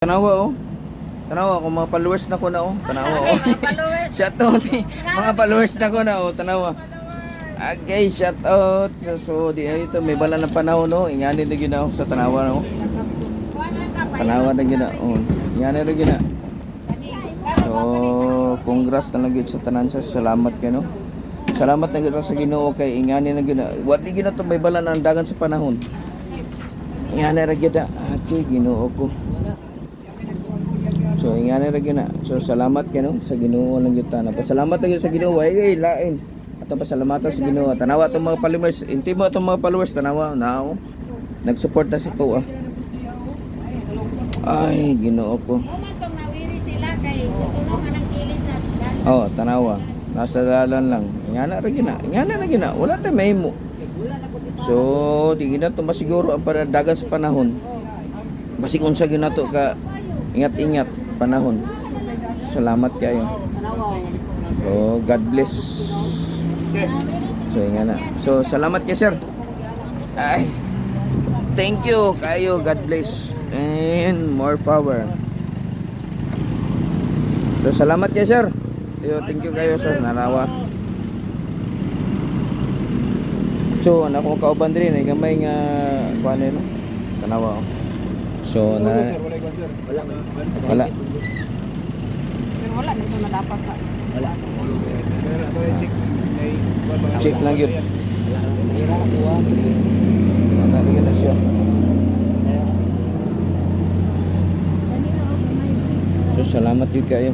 Tanawa oh. Tanawa kung mga followers na ko na oh. Tanawa oh. Shout out mga followers na ko na oh. Tanawa. Okay, shout out. So di ito may bala ng panahon no. Ingani na gina oh, sa Tanawa no. Tanawa na gina oh. Ingani na gina. So congrats na lang gid sa tanan sa salamat kay no. Salamat na gid sa Ginoo kay ingani na gina. Wa di gina to may bala ng dagan sa panahon. Ingani ra gid ati Ginoo ko. So ingani ra gyud na. So salamat kano sa Ginoo lang gyud ta. Pasalamat gyud sa Ginoo ay lain. Ato pasalamatan sa Ginoo. Tanawa tong mga followers, intimo tong mga followers tanawa nao. Nagsupport na sa tuwa. Ay Ginoo ko. Oh, tanawa. Nasa dalan lang. Ingana ra gyud na. Ingana ra gyud na. Wala ta mahimo. So di gyud na to masiguro ang panadagan sa panahon. Basig unsa gyud nato ka ingat-ingat panahon. Salamat kayo. So God bless. So nga na. So salamat kay sir. Ay. Thank you kayo. God bless and more power. So salamat kay sir. Yo, thank you kayo sir. Narawa. So anak ko kauban din ay gamay nga kuan no. Tanawa. So na wala. Wala nito madapat sa. Wala. Check lang yun. Nalagyan na siya. So salamat yun kayo.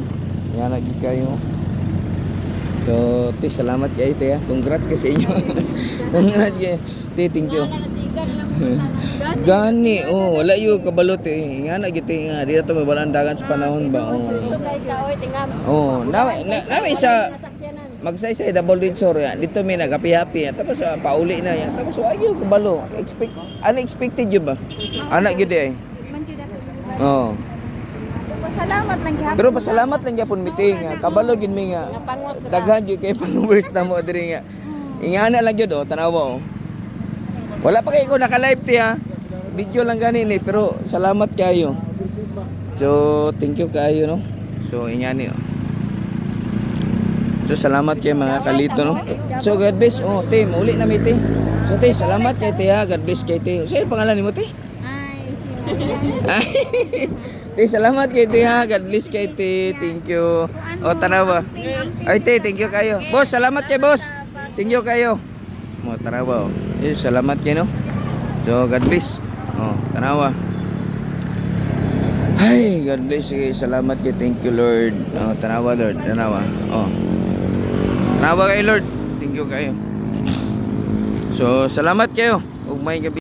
Yan lagi kayo. So ti salamat kayo te ha. Congrats ka sa inyo. Congrats kayo. Ti thank you. Gani oh wala yu kabalot eh nga na gito nga di to mabalan dagan sa panahon ba oh na isa magsaysay double densor ya dito may nagapi-happy tapos pauli na ya tapos wa yu kabalo unexpected yu ba anak gyud eh oh Salamat lang gihapon. pero pasalamat lang gyapon meeting kabalo gyud mi nga daghan yu kay followers na mo diri nga ingana lang gyud oh tanawa oh. Wala pa kayo naka-live ti ha. Video lang ganin eh pero salamat kayo. So thank you kayo no. So ingani oh. So salamat kay mga kalito no. So God bless oh te uli na mi te. So te salamat kay te ha. God bless kay te. Say pangalan nimo te? Ay. Te salamat kay te ha. God bless kay te. Thank you. O tanawa. Ay te thank you kayo. Boss salamat kay boss. Thank you kayo. Mo tanawa oh. Salamat kayo no. So God bless. Oh, tanawa. Ay, God bless kayo. Salamat kayo. Thank you Lord. Oh, tanawa Lord. Tanawa. Oh. Tanawa kayo Lord. Thank you kayo. So salamat kayo. Ug may gabi.